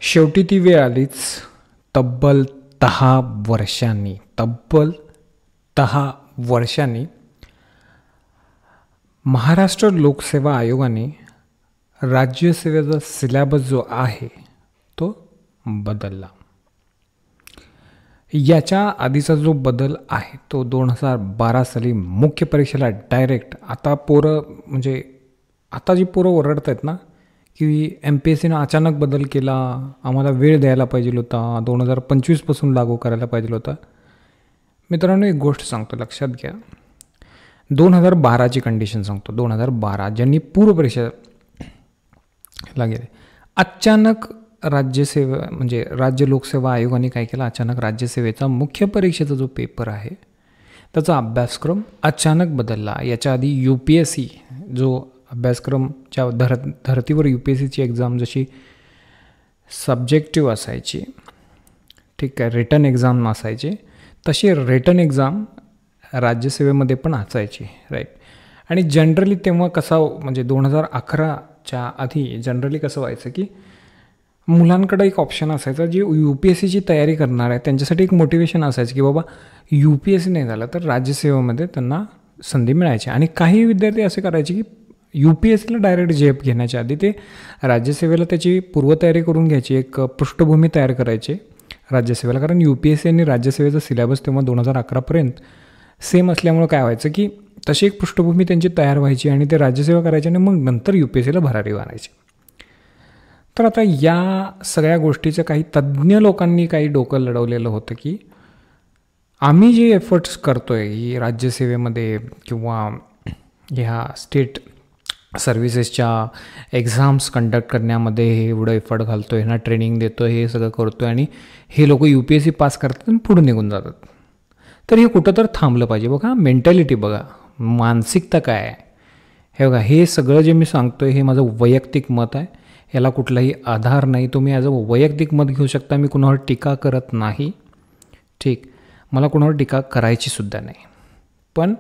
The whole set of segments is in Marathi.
शेवटी ती वेळ आलीच. तब्बल 10 वर्षांनी, तब्बल 10 वर्षांनी महाराष्ट्र लोकसेवा आयोगाने राज्यसेवेचा सिलेबस जो आहे तो बदलला. याच्या आधीचा जो बदल आहे तो 2012 साली मुख्य परीक्षेला डायरेक्ट, आता पोरं म्हणजे आता जी पोरं ओरडत आहेत ना की MPSCनं अचानक बदल केला, आम्हाला वेळ द्यायला पाहिजे होता, 2025पासून लागू करायला पाहिजे होता. मित्रांनो, एक गोष्ट सांगतो, लक्षात घ्या. 2012ची कंडिशन सांगतो. 2012 ज्यांनी पूर्वपरीक्षेला गेले, अचानक राज्यसेवा म्हणजे राज्य लोकसेवा आयोगाने काय केलं, अचानक राज्यसेवेचा मुख्य परीक्षेचा जो पेपर आहे त्याचा अभ्यासक्रम अचानक बदलला. याच्या आधी UPSC जो अभ्यासक्रमच्या धर्तीवर UPSCची एक्झाम जशी सब्जेक्टिव्ह असायची, ठीक आहे, रिटन एक्झाम असायची, तशी रिटन एक्झाम राज्यसेवेमध्ये पण असायची, राईट. आणि जनरली तेव्हा कसा म्हणजे 2011च्या आधी जनरली कसं व्हायचं की मुलांकडे एक ऑप्शन असायचा, जे UPSCची तयारी करणार आहे त्यांच्यासाठी एक मोटिवेशन असायचं की बाबा UPSC नाही झालं तर राज्यसेवेमध्ये त्यांना संधी मिळायची. आणि काही विद्यार्थी असे करायचे की UPSCला डायरेक्ट झेप घेण्याच्या आधी ते राज्यसेवेला त्याची पूर्वतयारी करून घ्यायची, एक पृष्ठभूमी तयार करायचे राज्यसेवेला. कारण UPSC आणि राज्यसेवेचा सिलेबस तेव्हा 2011पर्यंत सेम असल्यामुळं काय व्हायचं की तशी एक पृष्ठभूमी त्यांची तयार व्हायची आणि ते राज्यसेवा करायचे आणि मग नंतर UPSCला भरारी मारायची. तर आता या सगळ्या गोष्टीचं काही तज्ज्ञ लोकांनी काही डोकं लढवलेलं होतं की आम्ही जे एफर्ट्स करतो आहे ही राज्यसेवेमध्ये किंवा ह्या स्टेट सर्व्हिसेसच्या एक्झाम्स कंडक्ट करण्यामध्ये हे एवढं एफर्ट घालतो आहे, ह्यांना ट्रेनिंग देतो आहे, हे सगळं करतो आहे आणि हे लोक UPSC पास करतात आणि पुढे निघून जातात. तर हे कुठं तर थांबलं पाहिजे. बघा मेंटॅलिटी, बघा मानसिकता काय आहे हे बघा. हे सगळं जे मी सांगतो आहे हे माझं वैयक्तिक मत आहे, याला कुठलाही आधार नाही. तुम्ही ॲज अ वैयक्तिक मत घेऊ शकता. मी कुणावर टीका करत नाही, ठीक, मला कुणावर टीका करायचीसुद्धा नाही. पण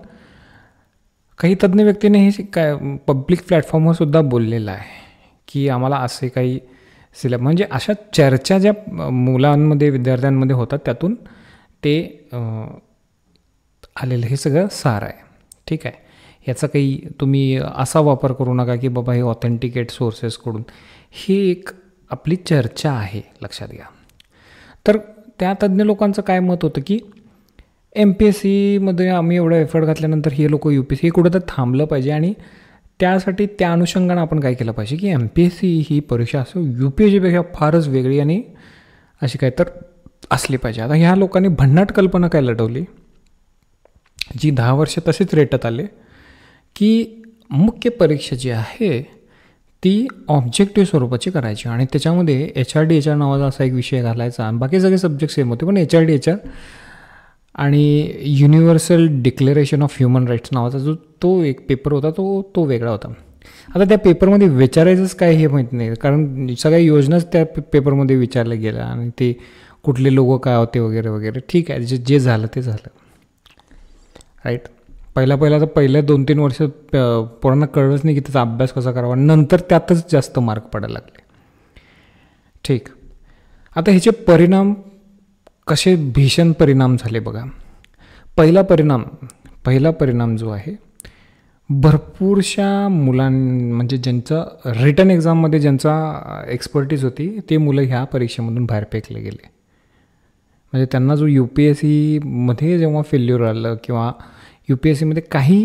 काही तज्ज्ञ व्यक्तीने हे काय पब्लिक प्लॅटफॉर्मवर सुद्धा बोललेलं आहे की आम्हाला असे काही म्हणजे अशा चर्चा ज्या मुलांमध्ये विद्यार्थ्यांमध्ये होतात त्यातून ते आलेलं हे सगळं सार आहे, ठीक आहे. याचा काही तुम्ही असा वापर करू नका की बाबा हे ऑथेंटिकेट सोर्सेसकडून, ही एक आपली चर्चा आहे, लक्षात घ्या. तर त्या तज्ज्ञ लोकांचं काय मत होतं की MPSCमध्ये आम्ही एवढं एफर्ट घातल्यानंतर हे लोक UPSC हे कुठं तर थांबलं पाहिजे आणि त्यासाठी त्या अनुषंगानं आपण काय केलं पाहिजे की MPSC ही परीक्षा असं UPSCपेक्षा फारच वेगळी आणि अशी काय तर असली पाहिजे. आता ह्या लोकांनी भन्नाट कल्पना काय लढवली जी 10 वर्ष तसेच रेटत आले की मुख्य परीक्षा जी आहे ती ऑब्जेक्टिव्ह स्वरूपाची करायची आणि त्याच्यामध्ये HRD HR नावाचा असा एक विषय घालायचा आणि बाकी सगळे सब्जेक्ट सेम होते, पण HRD HR आणि universal declaration of human rights नावाचा जो तो एक पेपर होता तो वेगळा होता. आता त्या पेपरमध्ये विचारायचंच काय हे माहीत नाही, कारण सगळ्या योजनाच त्या पेपरमध्ये विचारल्या गेल्या आणि ते कुठले लोगो काय होते वगैरे वगैरे, ठीक आहे, जे झालं ते झालं, राईट. पहिला तर पहिल्या 2-3 वर्ष पोरांना कळलंच नाही की त्याचा अभ्यास कसा करावा, नंतर त्यातच जास्त मार्क पडायला लागले, ठीक. आता ह्याचे परिणाम कसे भीषण परिणाम झाले बघा. पहिला परिणाम जो आहे, भरपूरशा म्हणजे ज्यांचं रिटन एक्झाममध्ये ज्यांचा एक्सपर्टीज होती ते मुलं ह्या परीक्षेमधून बाहेर फेकले गेले. म्हणजे त्यांना जो UPSCमध्ये जेव्हा फेल्युअर आलं किंवा UPSCमध्ये काही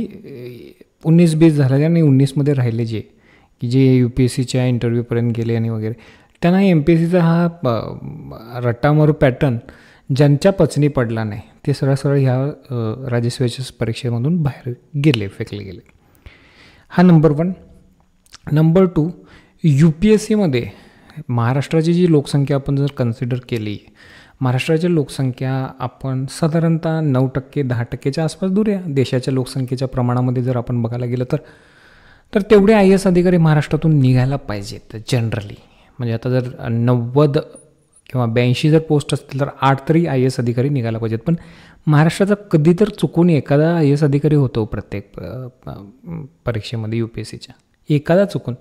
19-20 झाले आणि 19मध्ये राहिले जे UPSCच्या इंटरव्ह्यूपर्यंत गेले आणि वगैरे, त्यांना MPSCचा हा रट्टामारू पॅटर्न ज्यांच्या पचनी पडला नाही ते सरळ ह्या राज्यसेवेच्या परीक्षेमधून बाहेर गेले, फेकले गेले. हा नंबर 1. नंबर 2, UPSCमध्ये महाराष्ट्राची जी लोकसंख्या आपण जर कन्सिडर केली, महाराष्ट्राची लोकसंख्या आपण साधारणतः 9%-10%च्या आसपास दूर आहे देशाच्या लोकसंख्येच्या प्रमाणामध्ये. जर आपण बघायला गेलं तर तेवढे IAS अधिकारी महाराष्ट्रातून निघायला पाहिजेत जनरली. म्हणजे आता जर 90 किंवा 82 जर पोस्ट असतील तर 8 तरी IAS अधिकारी निघायला पाहिजेत. पण महाराष्ट्राचा कधी तर चुकून एखादा IAS अधिकारी होतो प्रत्येक परीक्षेमध्ये UPSCच्या, एखादा चुकून,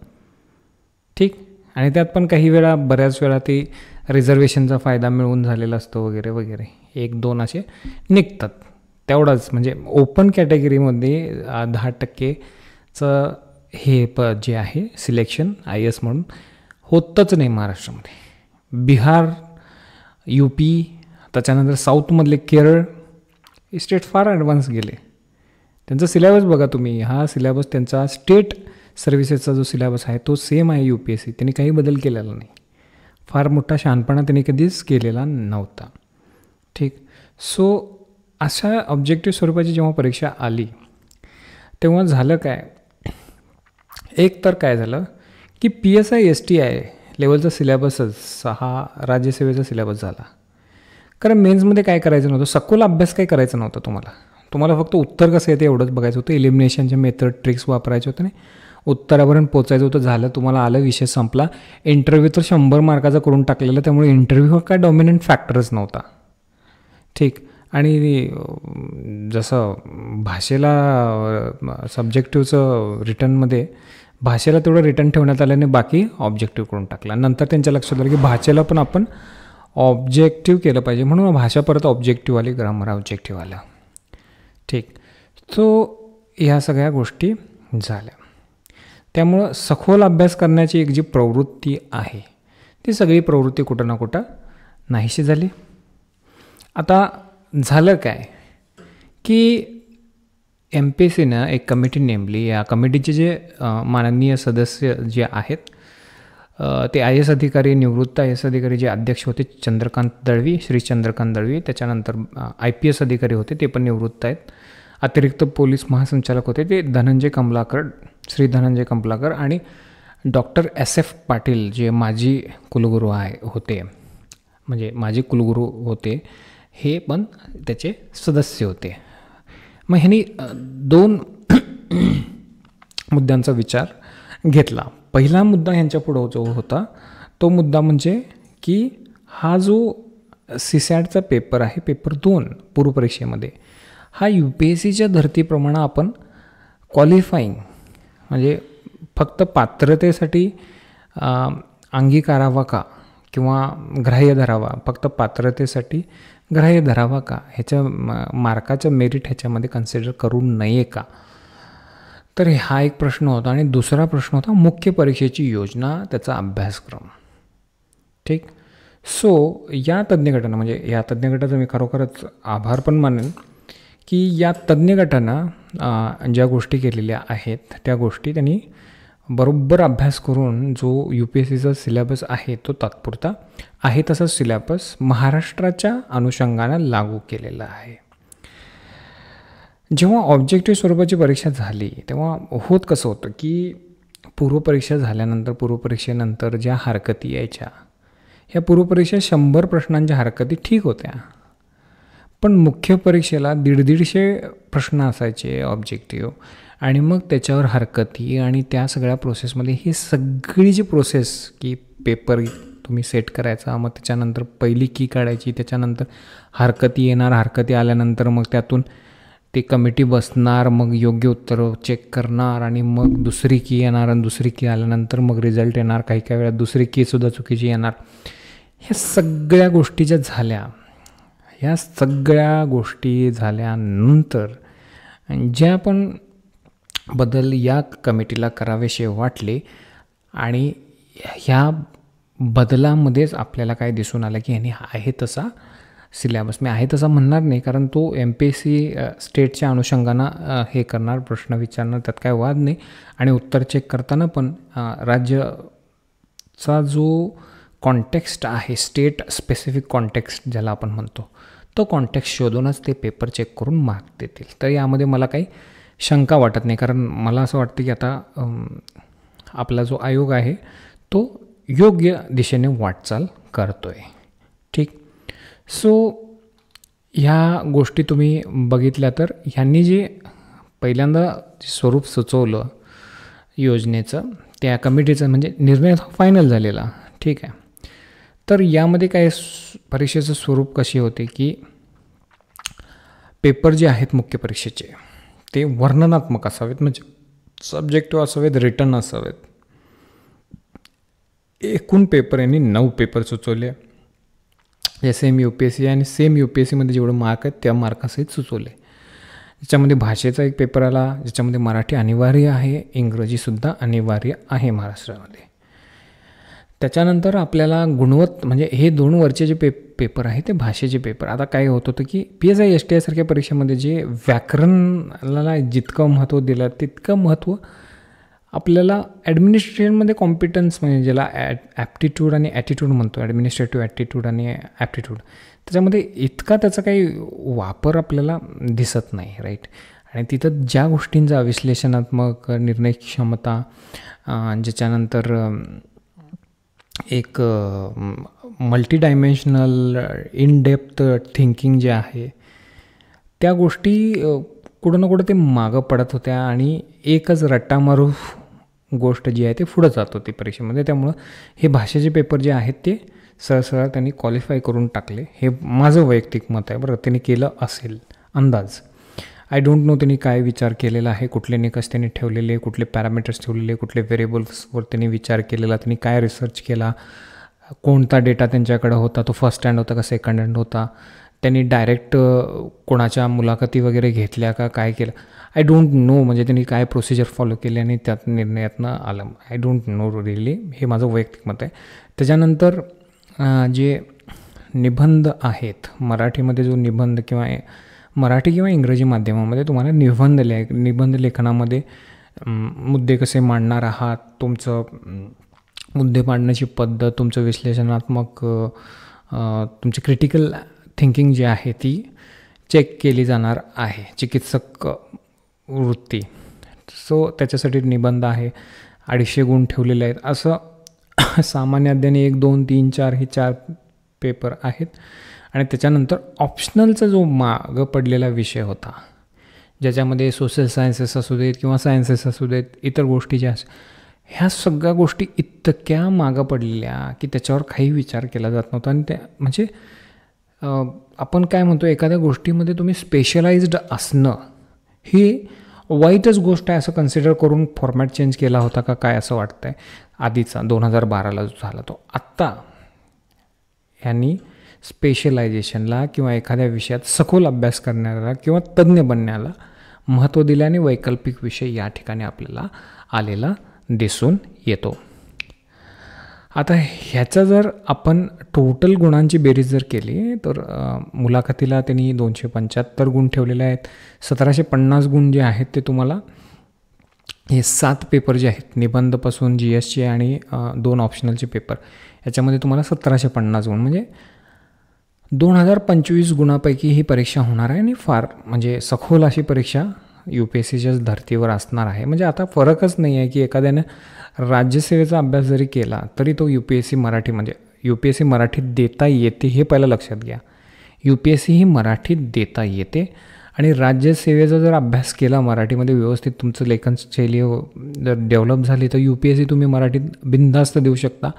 ठीक. आणि त्यात पण काही वेळा बऱ्याच वेळा ते रिझर्वेशनचा फायदा मिळून झालेला असतो वगैरे वगैरे, 1-2 असे निघतात. तेवढाच म्हणजे ओपन कॅटेगरीमध्ये 10%चं हे जे आहे सिलेक्शन IAS म्हणून होतच नाही महाराष्ट्रामध्ये. बिहार, UP, त्याच्यानंतर साऊथमधले केरळ, हे स्टेट फार ॲडव्हान्स गेले. त्यांचा सिलेबस बघा तुम्ही, हा सिलेबस त्यांचा स्टेट सर्व्हिसेसचा जो सिलेबस आहे तो सेम आहे UPSC. त्यांनी काही बदल केलेला नाही. फार मोठा शहाणपणा त्यांनी कधीच केलेला नव्हता. ठीक. सो अशा ऑब्जेक्टिव्ह स्वरूपाची जेव्हा परीक्षा आली तेव्हा झालं काय, एक तर काय झालं की PSI STI लेवलचा सिलेबसच 6 राज्यसेवेचा सिलेबस झाला. कारण मेन्समध्ये काय करायचं नव्हतं, सखोल अभ्यास काही करायचा नव्हता तुम्हाला फक्त उत्तर कसं येते एवढंच बघायचं होतं. एलिमिनेशनचे मेथड ट्रिक्स वापरायचे होते नाही, उत्तरापर्यंत पोचायचं होतं. झालं, तुम्हाला आलं, विषय संपला. इंटरव्ह्यू तर 100 मार्काचा करून टाकलेला, त्यामुळे इंटरव्ह्यूवर काय डॉमिनंट फॅक्टरच नव्हता. ठीक. आणि जसं भाषेला सब्जेक्टिव्हचं रिटर्नमध्ये भाषेला तेवढं रिटर्न ठेवण्यात आल्याने बाकी ऑब्जेक्टिव्ह करून टाकला. नंतर त्यांच्या लक्षात आलं की भाषेला पण आपण ऑब्जेक्टिव्ह केलं पाहिजे, म्हणून भाषा परत ऑब्जेक्टिव्ह आली, ग्रामर ऑब्जेक्टिव्ह आलं. ठीक. सो ह्या सगळ्या गोष्टी झाल्या. त्यामुळं सखोल अभ्यास करण्याची एक जी प्रवृत्ती आहे ती सगळी प्रवृत्ती कुठं ना कुठं नाहीशी झाली. आता झालं काय की MPSCनं एक कमिटी नेमली. या कमिटीचे जे माननीय सदस्य जे आहेत ते IAS अधिकारी, निवृत्त IAS अधिकारी जे अध्यक्ष होते चंद्रकांत दळवी, श्री चंद्रकांत दळवी. त्याच्यानंतर IPS अधिकारी होते, ते पण निवृत्त आहेत. अतिरिक्त पोलीस महासंचालक होते ते धनंजय कमलाकर, श्री धनंजय कमलाकर. आणि डॉक्टर SF पाटील जे माजी कुलगुरू होते, म्हणजे माजी कुलगुरू होते, हे पण त्याचे सदस्य होते. मग ह्यांनी 2 मुद्द्यांचा विचार घेतला. पहिला मुद्दा ह्यांच्यापुढं जो होता तो मुद्दा म्हणजे की हा जो CSATचा पेपर आहे, पेपर 2 पूर्वपरीक्षेमध्ये, हा UPSCच्या धर्तीप्रमाणे आपण क्वालिफाईंग म्हणजे फक्त पात्रतेसाठी अंगीकारावा का किंवा ग्राह्य धरावा, फक्त पात्रतेसाठी ग्राह्य धरावा का, ह्याच्या मार्काचं मेरिट ह्याच्यामध्ये कन्सिडर करू नये का. तर हा एक प्रश्न होता. आणि दुसरा प्रश्न होता मुख्य परीक्षेची योजना, त्याचा अभ्यासक्रम. ठीक. सो या तज्ज्ञ गटानं, म्हणजे या तज्ज्ञ गटाचा मी खरोखरच आभार पण मानेन की या तज्ज्ञ गटानं ज्या गोष्टी केलेल्या आहेत त्या गोष्टी त्यांनी बरोबर अभ्यास करून जो UPSCचा सिलेबस आहे तो तात्पुरता आहे तसा सिलेबस महाराष्ट्राच्या अनुषंगानं लागू केलेला आहे. जेव्हा ऑब्जेक्टिव्ह स्वरूपाची परीक्षा झाली तेव्हा होत कसं होतं की पूर्वपरीक्षा झाल्यानंतर, पूर्वपरीक्षेनंतर ज्या हरकती यायच्या, ह्या पूर्वपरीक्षा 100 प्रश्नांच्या हरकती ठीक होत्या, पण मुख्य परीक्षेला 150 प्रश्न असायचे ऑब्जेक्टिव्ह, आणि मग त्याच्यावर हरकती आणि त्या सगळ्या प्रोसेसमध्ये ही सगळी जी प्रोसेस की पेपर तुम्ही सेट करायचा, मग त्याच्यानंतर पहिली की काढायची, त्याच्यानंतर हरकती येणार, हरकती आल्यानंतर मग त्यातून ती कमिटी बसणार, मग योग्य उत्तरं चेक करणार, आणि मग दुसरी की येणार, आणि दुसरी की आल्यानंतर मग रिझल्ट येणार. काही काही वेळा दुसरी कीसुद्धा चुकीची येणार. ह्या सगळ्या गोष्टी ज्या झाल्या, ह्या सगळ्या गोष्टी झाल्यानंतर ज्या पण बदल या कमिटीला करावेसे वाटले, आणि ह्या बदलामध्येच आपल्याला काय दिसून आलं की ह्यांनी आहे तसा सिलेबस, मी आहे तसा म्हणणार नाही कारण तो MPSC स्टेटच्या अनुषंगानं हे करणार, प्रश्न विचारणार, त्यात काय वाद नाही. आणि उत्तर चेक करताना पण राज्याचा जो कॉन्टेक्स्ट आहे, स्टेट स्पेसिफिक कॉन्टेक्स्ट ज्याला आपण म्हणतो, तो कॉन्टेक्स्ट शोधूनच ते पेपर चेक करून मार्क देतील. तर यामध्ये मला काही शंका वाटत नाही, कारण मला असं वाटतं की आता आपला जो आयोग आहे तो योग्य दिशेने वाटचाल करतो आहे. ठीक. सो ह्या गोष्टी तुम्ही बघितल्या तर ह्यांनी जे पहिल्यांदा स्वरूप सुचवलं योजनेचं, त्या कमिटीचं म्हणजे निर्णय फायनल झालेला. ठीक आहे. तर यामध्ये काय परीक्षेचं स्वरूप कशी होते की पेपर जे आहेत मुख्य परीक्षेचे ते वर्णनात्मक असावेत, म्हणजे सब्जेक्टिव्ह असावेत, रिटर्न असावेत. एकूण पेपर यांनी 9 पेपर सुचवले, जे सेम UPSC आणि सेम UPSCमध्ये जेवढं मार्क आहेत त्या मार्कासहित सुचवले. ज्याच्यामध्ये भाषेचा एक पेपर आला, ज्याच्यामध्ये मराठी अनिवार्य आहे, इंग्रजीसुद्धा अनिवार्य आहे महाराष्ट्रामध्ये. त्याच्यानंतर आपल्याला म्हणजे हे 2 वरचे जे पेपर आहे ते भाषेचे पेपर. आता काय होत होतं की PSI STI सारख्या परीक्षेमध्ये जे व्याकरणाला जितकं महत्त्व दिलं तितकं महत्त्व आपल्याला ॲडमिनिस्ट्रेशनमध्ये कॉम्पिटन्स, म्हणजे ज्याला ॲप्टिट्यूड आणि ॲटिट्यूड म्हणतो, ॲडमिनिस्ट्रेटिव्ह ॲटिट्यूड आणि ॲप्टिट्यूड, त्याच्यामध्ये इतका त्याचा काही वापर आपल्याला दिसत नाही, राईट. आणि तिथं ज्या गोष्टींचा विश्लेषणात्मक निर्णय क्षमता, ज्याच्यानंतर एक multi dimensional in depth thinking जे आहे, त्या गोष्टी कुठं ना कुठं ते मागं पडत होत्या आणि एकच रट्टामारू गोष्ट जी आहे ते पुढं जात होती परीक्षेमध्ये. त्यामुळं हे भाषेचे पेपर जे आहेत ते सरळ त्यांनी क्वालिफाय करून टाकले. हे माझं वैयक्तिक मत आहे बरं. त्यांनी केलं असेल अंदाज, आय डोंट नो त्यांनी काय विचार केलेला आहे, कुठले निकष त्यांनी ठेवलेले, कुठले पॅरामीटर्स ठेवलेले, कुठले व्हेरिएबल्सवर त्यांनी विचार केलेला, त्यांनी काय रिसर्च केला, कोणता डेटा त्यांच्याकडं होता, तो फर्स्ट हँड होता का सेकंड हँड होता, त्यांनी डायरेक्ट कोणाच्या मुलाखती वगैरे घेतल्या का, काय केलं, आय डोंट नो. म्हणजे त्यांनी काय प्रोसिजर फॉलो केली आणि त्यात निर्णयातनं आलं, आय डोंट नो रिअली. हे माझं वैयक्तिक मत आहे. त्याच्यानंतर जे निबंध आहेत मराठीमध्ये, जो निबंध किंवा मराठी किंवा इंग्रजी माध्यमामध्ये तुम्हाला निबंध लेखनामध्ये मुद्दे कसे मांडणार आहात, तुमचं मुद्दे मांडण्याची पद्धत, तुमचं विश्लेषणात्मक, तुमची क्रिटिकल थिंकिंग जी आहे ती चेक केली जाणार आहे, चिकित्सक वृत्ती. सो त्याच्यासाठी निबंध आहे, 250 गुण ठेवलेले आहेत. असं सामान्य अध्ययन 1, 2, 3, 4 हे 4 पेपर आहेत. आणि त्याच्यानंतर ऑप्शनलचा जो मागं पडलेला विषय होता, ज्याच्यामध्ये सोशल सायन्सेस असू देत किंवा सायन्सेस असू देत, इतर गोष्टी ज्या ह्या सगळ्या गोष्टी इतक्या मागं पडलेल्या की त्याच्यावर काही विचार केला जात नव्हता. आणि त्या म्हणजे आपण काय म्हणतो, एखाद्या गोष्टीमध्ये तुम्ही स्पेशलाइज्ड असणं ही वाईटच गोष्ट आहे असं कन्सिडर करून फॉर्मॅट चेंज केला होता का काय, असं वाटतं आहे. आधीचा 2012ला जो झाला तो. आत्ता यांनी स्पेशलायझेशनला किंवा एखाद्या विषयात सखोल अभ्यास करण्याला किंवा तज्ज्ञ बनण्याला महत्त्व दिल्याने वैकल्पिक विषय या ठिकाणी आपल्याला आलेला दिसून येतो. आता ह्याचा जर आपण टोटल गुणांची बेरीज जर केली तर मुलाखतीला त्यांनी 275 गुण ठेवलेले आहेत. 1750 गुण जे आहेत ते तुम्हाला हे 7 पेपर जे आहेत, निबंधपासून GSचे आणि 2 ऑप्शनलचे पेपर, याच्यामध्ये तुम्हाला 1750 गुण, म्हणजे 2025 गुणापैकी ही परीक्षा होणार आहे. आणि फार म्हणजे सखोल अशी परीक्षा UPSCच्याच धर्तीवर असणार आहे. म्हणजे आता फरकच नाही आहे की एखाद्यानं राज्यसेवेचा अभ्यास जरी केला तरी तो UPSC मराठी, म्हणजे UPSC मराठीत देता येते हे पहिलं लक्षात घ्या. UPSC ही मराठीत देता येते आणि राज्यसेवेचा जर अभ्यास केला मराठीमध्ये व्यवस्थित, तुमचं लेखनशैली जर डेव्हलप झाली तर UPSC तुम्ही मराठीत बिनधास्त देऊ शकता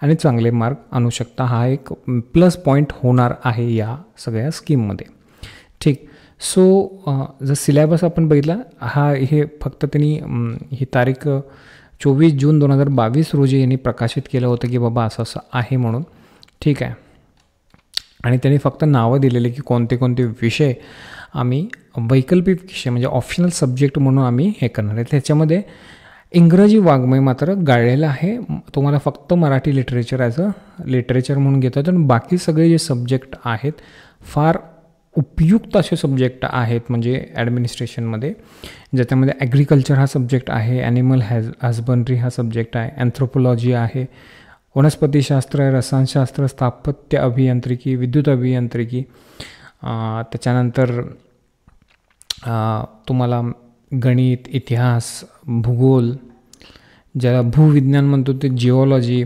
आणि चांगले मार्क आणू शकता. हा एक प्लस पॉईंट होणार आहे या सगळ्या स्कीममध्ये. ठीक. सो जर सिलेबस आपण बघितला, हे फक्त त्यांनी ही तारीख 24 जून 2022 रोजी यांनी प्रकाशित केलं होतं की बाबा असं असं आहे म्हणून. ठीक आहे. आणि त्यांनी फक्त नावं दिलेले की कोणते कोणते विषय आम्ही वैकल्पिक विषय म्हणजे ऑप्शनल सब्जेक्ट म्हणून आम्ही हे करणार आहे. त्याच्यामध्ये इंग्रजी वाङ्मय मात्र गाळलेलं आहे. तुम्हाला फक्त मराठी लिटरेचर म्हणून घेता येतं. आणि बाकी सगळे जे सब्जेक्ट आहेत फार उपयुक्त असे सब्जेक्ट आहेत म्हणजे ॲडमिनिस्ट्रेशनमध्ये, ज्याच्यामध्ये ॲग्रिकल्चर हा सब्जेक्ट आहे, ॲनिमल हजबंड्री हा सब्जेक्ट आहे, अँथ्रोपोलॉजी आहे, वनस्पतीशास्त्र, रसायनशास्त्र, स्थापत्य अभियांत्रिकी, विद्युत अभियांत्रिकी, त्याच्यानंतर तुम्हाला गणित, इतिहास, भूगोल, ज्याला भूविज्ञान म्हणतो ते geology,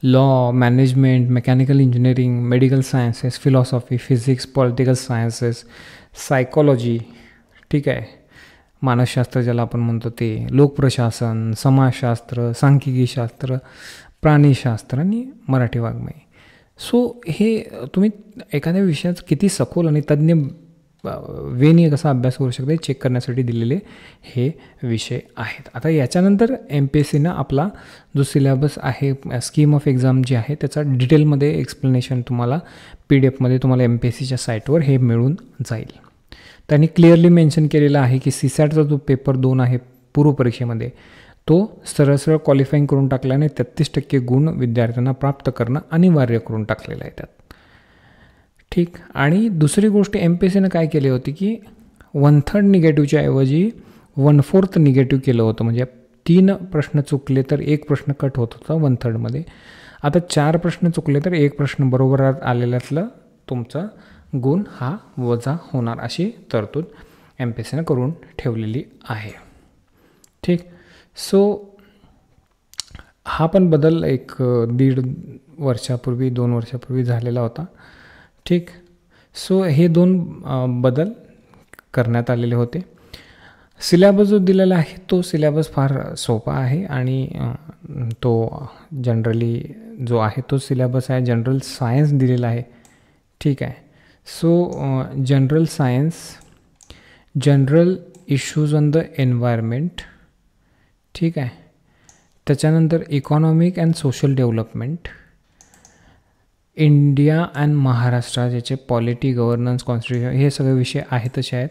law, management, mechanical engineering, medical sciences, philosophy, physics, political sciences, psychology, ठीक आहे, मानसशास्त्र ज्याला आपण म्हणतो ते, लोकप्रशासन, समाजशास्त्र, सांख्यिकीशास्त्र, प्राणीशास्त्र आणि मराठी वाङ्मय. सो हे तुम्ही एखाद्या विषयात किती सखोल आणि तज्ज्ञ वेनी कसा अभ्यास करू शकता चेक करण्यासाठी दिलेले हे विषय आहेत. आता याच्यानंतर MPSCनं आपला जो सिलेबस आहे, स्कीम ऑफ एक्झाम जी आहे त्याचा डिटेलमध्ये एक्सप्लेनेशन तुम्हाला PDF तुम्हाला MPSCच्या साईटवर हे मिळून जाईल. त्यांनी क्लिअरली मेन्शन केलेलं आहे की CSATचा जो पेपर 2 आहे पूर्वपरीक्षेमध्ये तो सरळ क्वालिफाईंग करून टाकल्याने 33% गुण विद्यार्थ्यांना प्राप्त करणं अनिवार्य करून टाकलेलं आहे त्यात. ठीक. आणि दुसरी गोष्ट MPSCनं काय केली होती की 1/3 निगेटिव्हच्या ऐवजी 1/4 निगेटिव्ह केलं होतं. म्हणजे 3 प्रश्न चुकले तर 1 प्रश्न कट होत होता 1/3. आता 4 प्रश्न चुकले तर 1 प्रश्न बरोबर आलेल्यातलं तुमचा गुण हा वजा होणार, अशी तरतूद MPSCनं करून ठेवलेली आहे. ठीक. सो हा पण बदल एक 1.5 वर्षापूर्वी 2 वर्षापूर्वी झालेला होता. ठीक. सो हे 2 बदल करण्यात आलेले होते. सिलेबस जो दिलेला आहे तो सिलेबस फार सोपा आहे आणि तो जनरली जो आहे तो सिलेबस आहे जनरल सायन्स दिलेला आहे. ठीक आहे. So general science, general issues on the environment. ठीक आहे. त्याच्यानंतर economic and social development, India and Maharashtra ज्याचे पॉलिटी, गव्हर्नन्स, कॉन्स्टिट्यूशन हे सगळे विषय आहेत तसे आहेत.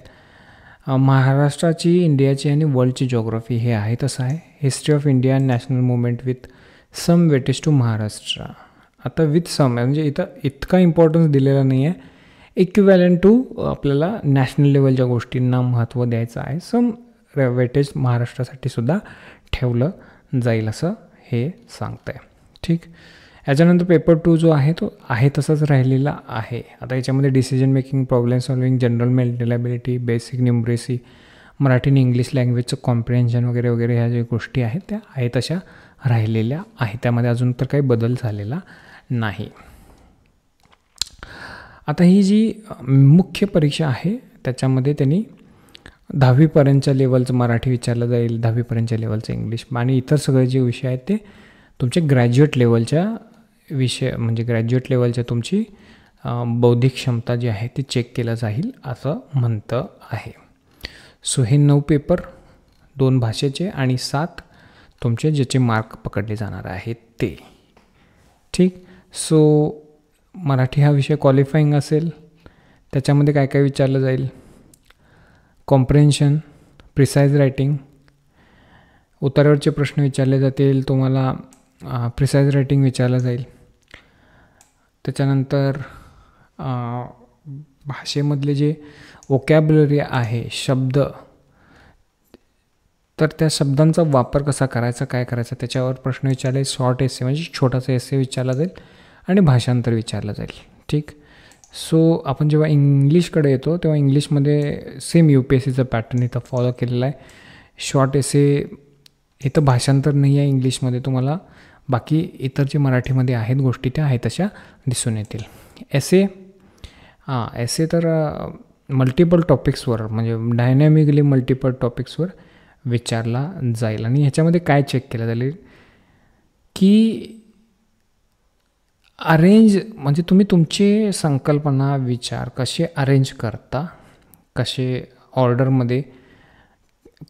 महाराष्ट्राची, इंडियाची आणि वर्ल्डची जॉग्रफी हे आहे तसं आहे. History of India and national movement with some weightage to Maharashtra. आता विथ सम म्हणजे इथं इतका इम्पॉर्टन्स दिलेला नाही आहे. इक्विव्हॅलंट टू आपल्याला नॅशनल लेवलच्या गोष्टींना महत्त्व द्यायचं आहे. सम वेटेज महाराष्ट्रासाठी सुद्धा ठेवलं जाईल असं हे सांगतं आहे. ठीक. याच्यानंतर पेपर 2 जो आहे तो आहे तसाच राहिलेला आहे. आता याच्यामध्ये decision making, problem solving, general mentality, basic numeracy, Marathi आणि इंग्लिश लँग्वेजचं कॉम्प्रिहेन्शन वगैरे वगैरे ह्या ज्या गोष्टी आहेत त्या आहेत तशा राहिलेल्या आहेत. त्यामध्ये अजून तर काही बदल झालेला नाही. आता ही जी मुख्य परीक्षा आहे त्याच्यामध्ये त्यांनी 10वीपर्यंतच्या लेवलचं मराठी विचारलं जाईल, 10वीपर्यंतच्या लेवलचं इंग्लिश आणि इतर सगळे जे विषय आहेत ते तुमचे ग्रॅज्युएट लेवलच्या विषय म्हणजे ग्रॅज्युएट लेवलच्या तुमची बौद्धिक क्षमता जी आहे ती चेक केलं जाईल असं म्हणतं आहे. सो हे 9 पेपर, 2 भाषेचे आणि 7 तुमचे ज्याचे मार्क पकडले जाणार आहेत ते. ठीक. सो मराठी हा विषय क्वालिफाईंग असेल. त्याच्यामध्ये काय काय विचारलं जाईल? कॉम्प्रिहेन्शन, प्रिसाईज रायटिंग, उतारावरचे प्रश्न विचारले जातील तुम्हाला. प्रिसाईज रायटिंग विचारलं जाईल. त्याच्यानंतर भाषेमधले जे वोकॅब्युलरी आहे, शब्द, तर त्या शब्दांचा वापर कसा करायचा, काय करायचा त्याच्यावर प्रश्न विचारले. शॉर्ट एसे म्हणजे छोटासा एसे विचारला जाईल आणि भाषांतर विचारलं जाईल. ठीक. सो आपण जेव्हा इंग्लिशकडे येतो तेव्हा इंग्लिशमध्ये सेम UPSCचं पॅटर्न इथं फॉलो केलेला आहे. शॉर्ट एसे इथं भाषांतर नाही आहे इंग्लिशमध्ये तुम्हाला, बाकी इतर जे मराठीमध्ये आहेत गोष्टी त्या आहेत तशा दिसून येतील. एसे तर मल्टिपल टॉपिक्सवर म्हणजे डायनॅमिकली मल्टिपल टॉपिक्सवर विचारला जाईल. आणि ह्याच्यामध्ये काय चेक केलं जाईल की अरेंज म्हणजे तुम्ही तुमचे संकल्पना विचार कसे अरेंज करता, कसे ऑर्डरमध्ये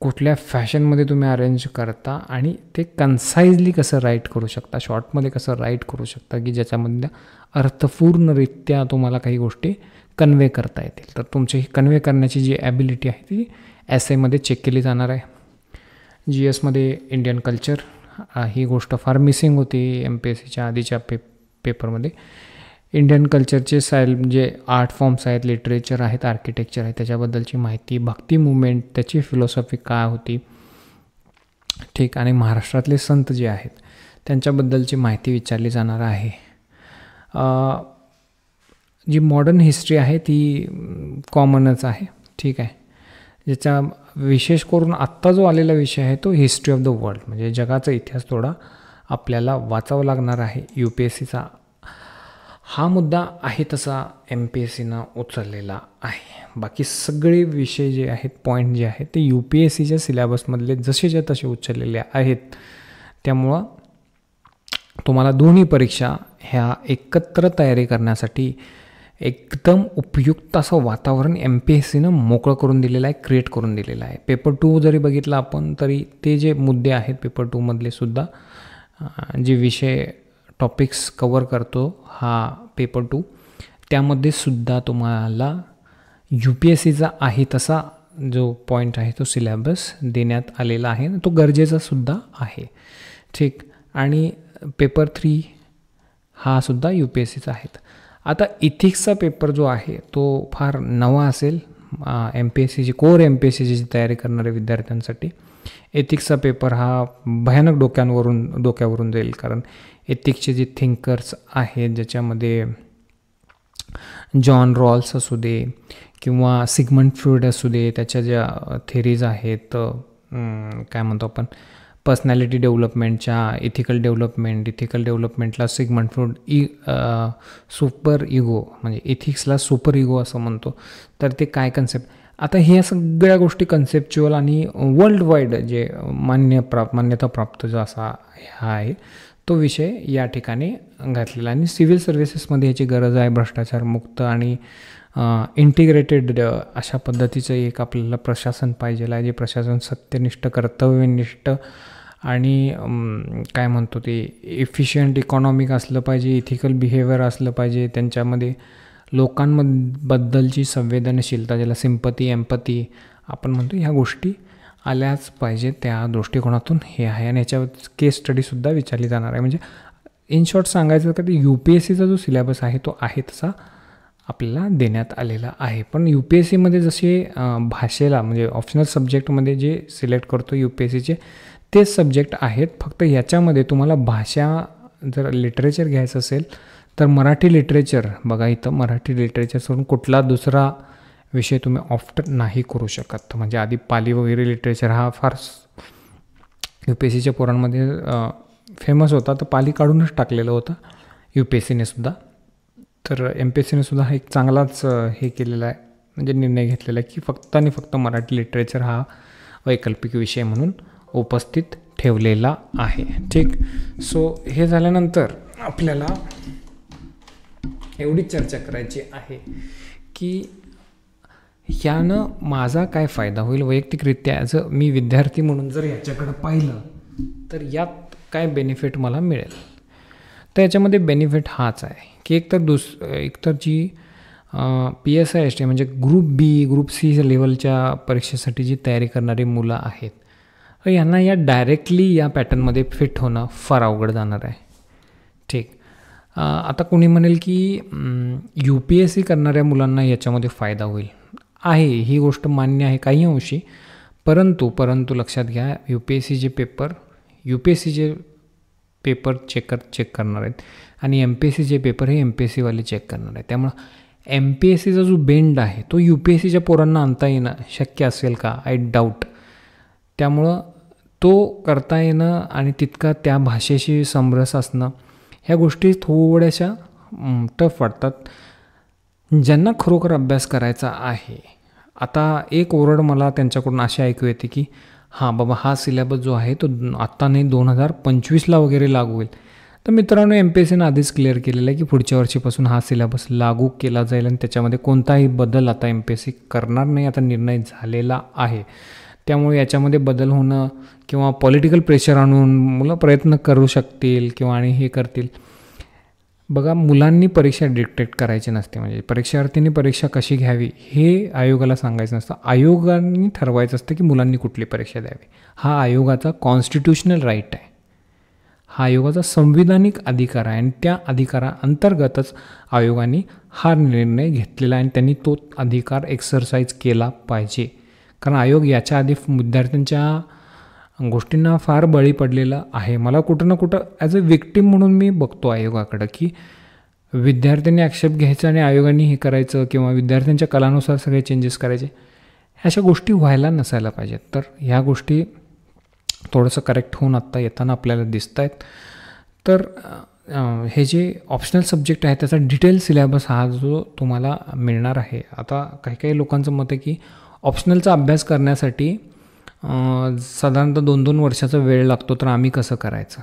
कुठल्या फॅशनमध्ये तुम्ही अरेंज करता आणि ते कन्साइजली कसं राईट करू शकता, शॉर्टमध्ये कसं राईट करू शकता की ज्याच्यामधल्या अर्थपूर्णरित्या तुम्हाला काही गोष्टी कन्वे करता येतील. तर तुमची ही कन्वे करण्याची जी ॲबिलिटी आहे ती एसेमध्ये चेक केली जाणार आहे. GSमध्ये इंडियन कल्चर ही गोष्ट फार मिसिंग होती MPSCच्या आधीच्या पेपरमध्ये. इंडियन कल्चरचे जे आर्ट फॉर्म्स आहेत, लिटरेचर आहेत, आर्किटेक्चर आहे त्याच्याबद्दलची माहिती, भक्ती मुवमेंट त्याची फिलॉसॉफी काय होती. ठीक. आणि महाराष्ट्रातले संत जे आहेत त्यांच्याबद्दलची माहिती विचारली जाणार आहे. जी मॉडर्न हिस्ट्री आहे ती कॉमनच आहे. ठीक आहे. ज्याचा विशेष करून आत्ता जो आलेला विषय आहे तो हिस्ट्री ऑफ द वर्ल्ड म्हणजे जगाचा इतिहास थोडा आपल्याला वाचावं लागणार आहे. UPSCचा हा मुद्दा आहे तसा MPSCनं उचललेला आहे. बाकी सगळे विषय जे आहेत, पॉईंट जे आहेत ते UPSCच्या सिलेबसमधले जसेच्या तसे उचललेले आहेत. त्यामुळं तुम्हाला दोन्ही परीक्षा ह्या एकत्र तयारी करण्यासाठी एकदम उपयुक्त असं वातावरण MPSCनं मोकळं करून दिलेलं आहे, क्रिएट करून दिलेलं आहे. पेपर 2 जरी बघितलं आपण तरी ते जे मुद्दे आहेत पेपर 2मधले सुद्धा, जे विषय टॉपिक्स कवर करतो हा पेपर 2, त्यामध्ये सुद्धा तुम्हाला UPSCचा आहे तसा जो पॉईंट आहे तो सिलेबस देण्यात आलेला आहे, तो गरजेचा सुद्धा आहे. ठीक. आणि पेपर 3 हा सुद्धा UPSCचा आहे. आता इथिक्सचा पेपर जो आहे तो फार नवा असेल MPSCची कोर MPSCची तयारी करणाऱ्या विद्यार्थ्यांसाठी. एथिक्सचा पेपर हा भयानक डोक्यावरून जाईल, कारण एथिक्सचे जे थिंकर्स आहेत ज्याच्यामध्ये जॉन रॉल्स असू दे किंवा सिगमंड फ्रूड असू दे, त्याच्या ज्या थेरीज आहेत, काय म्हणतो आपण, पर्सनॅलिटी डेव्हलपमेंटच्या, इथिकल डेव्हलपमेंटला सिगमंड फ्रूड सुपर इगो, म्हणजे इथिक्सला सुपर इगो असं म्हणतो. तर ते काय कन्सेप्ट, आता ह्या सगळ्या गोष्टी कन्सेप्च्युअल आणि वर्ल्ड वाईड जे मान्यताप्राप्त जो असा हा आहे तो विषय या ठिकाणी घातलेला. आणि सिव्हिल सर्व्हिसेसमध्ये याची गरज आहे, भ्रष्टाचारमुक्त आणि इंटिग्रेटेड अशा पद्धतीचं एक आपल्याला प्रशासन पाहिजेलं आहे, जे प्रशासन सत्यनिष्ठ, कर्तव्यनिष्ठ आणि काय म्हणतो ते इफिशियंट, इकॉनॉमिक असलं पाहिजे, इथिकल बिहेवियर असलं पाहिजे, त्यांच्यामध्ये लोकांबद्दलची संवेदनशीलता, ज्याला सिम्पती, एम्पथी आपण म्हणतो, ह्या गोष्टी आल्याच पाहिजेत. त्या दृष्टिकोनातून हे आहे. आणि याच्यावर केस स्टडीसुद्धा विचारली जाणार आहे. म्हणजे इन शॉर्ट सांगायचं तर UPSCचा जो सिलेबस आहे तो आहे तसा आपल्याला देण्यात आलेला आहे. पण UPSCमध्ये जसे भाषेला म्हणजे ऑप्शनल सब्जेक्टमध्ये जे सिलेक्ट करतो UPSCचे तेच सब्जेक्ट आहेत. फक्त याच्यामध्ये तुम्हाला भाषा जर लिटरेचर घ्यायचं असेल तर मराठी लिटरेचर, बघा इथं मराठी लिटरेचर सोडून कुठला दुसरा विषय तुम्ही ऑप्ट नाही करू शकत. म्हणजे आधी पाली वगैरे लिटरेचर हा फार UPSCच्या पोरांमध्ये फेमस होता, तर पाली काढूनच टाकलेलं होतं UPSCने सुद्धा. तर MPSCने सुद्धा एक चांगलाच हे केलेला आहे, म्हणजे निर्णय घेतलेला आहे की फक्त आणि फक्त मराठी लिटरेचर हा वैकल्पिक विषय म्हणून उपस्थित ठेवलेला आहे. ठीक. सो हे झाल्यानंतर आपल्याला एवढीच चर्चा करायची आहे की ह्यानं माझा काय फायदा होईल वैयक्तिकरित्या, ॲज अ मी विद्यार्थी म्हणून जर याच्याकडं पाहिलं तर यात काय बेनिफिट मला मिळेल. तर याच्यामध्ये बेनिफिट हाच आहे की एकतर जी PSI ST म्हणजे ग्रुप B, ग्रुप C लेवलच्या परीक्षेसाठी जी तयारी करणारी मुलं आहेत, तर यांना या डायरेक्टली या पॅटर्नमध्ये फिट होणं फार अवघड जाणार आहे. ठीक. आता कोणी म्हणेल की UPSC करणाऱ्या मुलांना याच्यामध्ये फायदा होईल. आहे, ही गोष्ट मान्य आहे काही अंशी, परंतु लक्षात घ्या UPSCचे पेपर चेक करणार आहेत आणि MPSCचे पेपर हे MPSCवाले चेक करणार आहेत. त्यामुळं MPSCचा जो बेंड आहे तो UPSCच्या पोरांना आणता येणं शक्य असेल का, आय डाऊट. त्यामुळं तो करता येणं आणि तितका त्या भाषेशी समरस असणं ह्या गोष्टी थोड्याशा टफ वाटतात ज्यांना खरोखर अभ्यास करायचा आहे. आता एक ओरड मला त्यांच्याकडून अशी ऐकू येते की हां बाबा हा सिलेबस जो आहे तो आत्ता नाही 2025ला वगैरे लागू होईल. तर मित्रांनो MPSCनं आधीच क्लिअर केलेलं आहे की पुढच्या वर्षीपासून हा सिलेबस लागू केला जाईल आणि त्याच्यामध्ये कोणताही बदल आता MPSC करणार नाही, आता निर्णय झालेला आहे. त्यामुळे याच्यामध्ये बदल होणं किंवा पॉलिटिकल प्रेशर आणून मुलं प्रयत्न करू शकतील किंवा आणि हे करतील. बघा, मुलांनी परीक्षा डिक्टेट करायची नसते, म्हणजे परीक्षार्थींनी परीक्षा कशी घ्यावी हे आयोगाला सांगायचं नसतं. आयोगाने ठरवायचं असतं की मुलांनी कुठली परीक्षा द्यावी. हा आयोगाचा कॉन्स्टिट्युशनल राईट आहे, हा आयोगाचा संविधानिक अधिकार आहे आणि त्या अधिकाराअंतर्गतच आयोगाने हा निर्णय घेतलेला आहे आणि त्यांनी तो अधिकार एक्सरसाइज केला पाहिजे. कारण आयोग याच्या आधी विद्यार्थ्यांच्या गोष्टींना फार बळी पडलेला आहे. मला कुठं ना कुठं ॲज अ विक्टीम म्हणून मी बघतो आयोगाकडं की विद्यार्थ्यांनी आक्षेप घ्यायचा आणि आयोगाने हे करायचं किंवा विद्यार्थ्यांच्या कलानुसार सगळे चेंजेस करायचे, अशा गोष्टी व्हायला नसायला पाहिजेत. तर ह्या गोष्टी थोडंसं करेक्ट होऊन आत्ता येताना आपल्याला दिसत आहेत. तर हे जे ऑप्शनल सब्जेक्ट आहे त्याचा डिटेल सिलेबस हा जो तुम्हाला मिळणार आहे. आता काही लोकांचं मत आहे की ऑप्शनलचा अभ्यास करण्यासाठी साधारणतः 2-2 वर्षाचा वेळ लागतो, तर आम्ही कसं करायचं.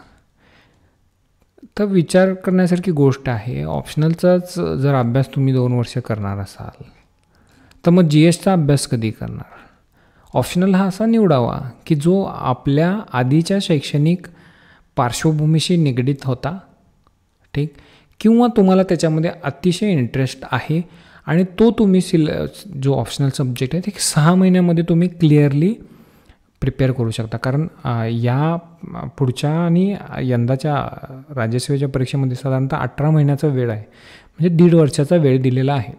तर विचार करण्यासारखी गोष्ट आहे. ऑप्शनलचाच जर अभ्यास तुम्ही 2 वर्ष करणार असाल तर मग जी एसचा अभ्यास कधी करणार? ऑप्शनल हा असा निवडावा की जो आपल्या आधीच्या शैक्षणिक पार्श्वभूमीशी निगडीत होता, ठीक, किंवा तुम्हाला त्याच्यामध्ये अतिशय इंटरेस्ट आहे आणि तो तुम्ही जो ऑप्शनल सब्जेक्ट आहे ते 6 महिन्यामध्ये तुम्ही क्लिअरली प्रिपेअर करू शकता. कारण या पुढच्या आणि यंदाच्या राज्यसेवेच्या परीक्षेमध्ये साधारणतः 18 महिन्याचा वेळ आहे, म्हणजे 1.5 वर्षाचा वेळ दिलेला आहे.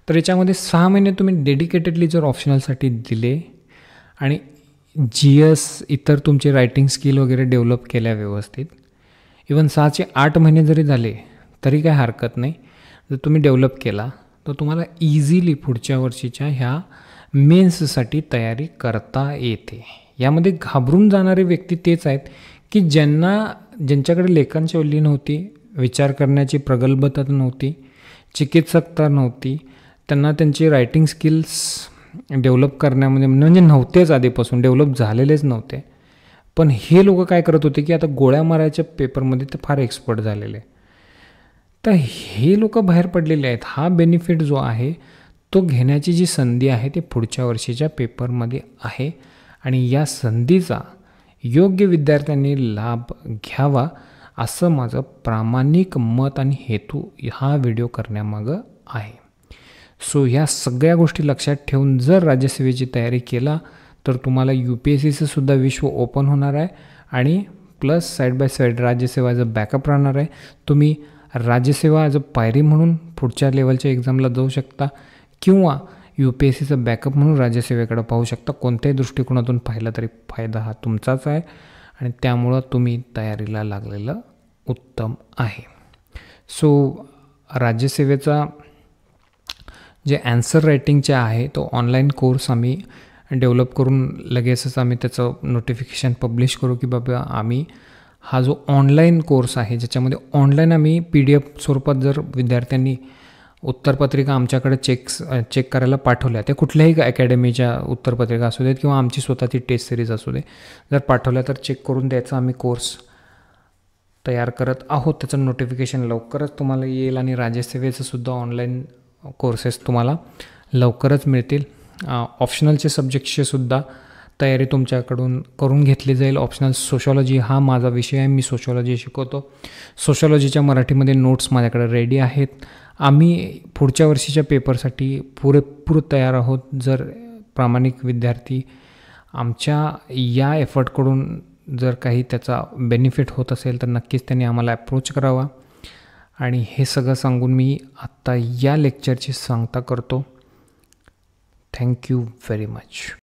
तर याच्यामध्ये 6 महिने तुम्ही डेडिकेटेडली जर ऑप्शनलसाठी दिले आणि जी एस इतर तुमचे रायटिंग स्किल वगैरे डेव्हलप केल्या व्यवस्थित, इवन 6 ते 8 महिने जरी झाले तरी काय हरकत नाही. जर तुम्ही डेव्हलप केला तर तुम्हाला इझिली पुढच्या वर्षीच्या ह्या मेन्ससाठी तयारी करता येते. यामध्ये घाबरून जाणारे व्यक्ती तेच आहेत की ज्यांच्याकडे लेखनशैली नव्हती, विचार करण्याची प्रगल्भता नव्हती, चिकित्सकता नव्हती, त्यांना त्यांचे रायटिंग स्किल्स डेव्हलप करण्यामध्ये म्हणजे नव्हतेच, आधीपासून डेव्हलप झालेलेच नव्हते. पण हे लोक काय करत होते की आता गोळ्या मारायच्या पेपरमध्ये ते फार एक्सपर्ट झालेले. तर हे लोक बाहेर पडलेले आहेत. हा बेनिफिट जो आहे तो घेण्याची जी संधी आहे ती पुढच्या वर्षीच्या पेपरमध्ये आहे आणि या संधीचा योग्य विद्यार्थ्यांनी लाभ घ्यावा असं माझं प्रामाणिक मत आणि हेतू हा व्हिडिओ करण्यामागं आहे. सो ह्या सगळ्या गोष्टी लक्षात ठेवून जर राज्यसेवेची तयारी केला तर तुम्हाला UPSCचं सुद्धा विश्व ओपन होणार आहे आणि प्लस साईड बाय साईड राज्यसेवा ॲज अ बॅकअप राहणार आहे. तुम्ही राज्यसेवा ॲज अ पायरी म्हणून पुढच्या लेवलच्या एक्झामला जाऊ शकता किंवा UPSCचं बॅकअप म्हणून राज्यसेवेकडे पाहू शकता. कोणत्याही दृष्टिकोनातून पाहिलं तरी फायदा हा तुमचाच आहे आणि त्यामुळं तुम्ही तयारीला लागलेलं उत्तम आहे. सो राज्यसेवेचा जे ॲन्सर रायटिंगचे आहे तो ऑनलाईन कोर्स आम्ही डेव्हलप करून लगेचच आम्ही त्याचं नोटिफिकेशन पब्लिश करू की बाबा आम्ही हा जो ऑनलाईन कोर्स आहे ज्याच्यामध्ये ऑनलाईन आम्ही PDF स्वरूपात जर विद्यार्थ्यांनी उत्तरपत्रिका आमच्याकडे चेक करायला पाठवल्या, त्या कुठल्याही अकॅडमीच्या उत्तरपत्रिका असू देत किंवा आमची स्वतःची टेस्ट सिरीज असू दे, जर पाठवल्या तर चेक करून द्यायचा आम्ही कोर्स तयार करत आहोत. त्याचं नोटिफिकेशन लवकरच तुम्हाला येईल आणि राज्यसेवेचं सुद्धा ऑनलाईन कोर्सेस तुम्हाला लवकरच मिळतील. ऑप्शनलचे सब्जेक्टचे सुद्धा तयारी तुमच्याकडून करून घेतली जाईल. ऑप्शनल सोशॉलॉजी हा माझा विषय आहे, मी सोशॉलॉजी शिकवतो. सोशॉलॉजीच्या मराठीमध्ये नोट्स माझ्याकडे रेडी आहेत. आम्ही पुढच्या वर्षीच्या पेपरसाठी पुरेपूर तयार आहोत. जर प्रामाणिक विद्यार्थी आमच्या या एफर्टकडून जर काही त्याचा बेनिफिट होत असेल तर नक्कीच त्यांनी आम्हाला अप्रोच करावा. आणि हे सगळं सांगून मी आत्ता या लेक्चरची सांगता करतो. Thank you very much.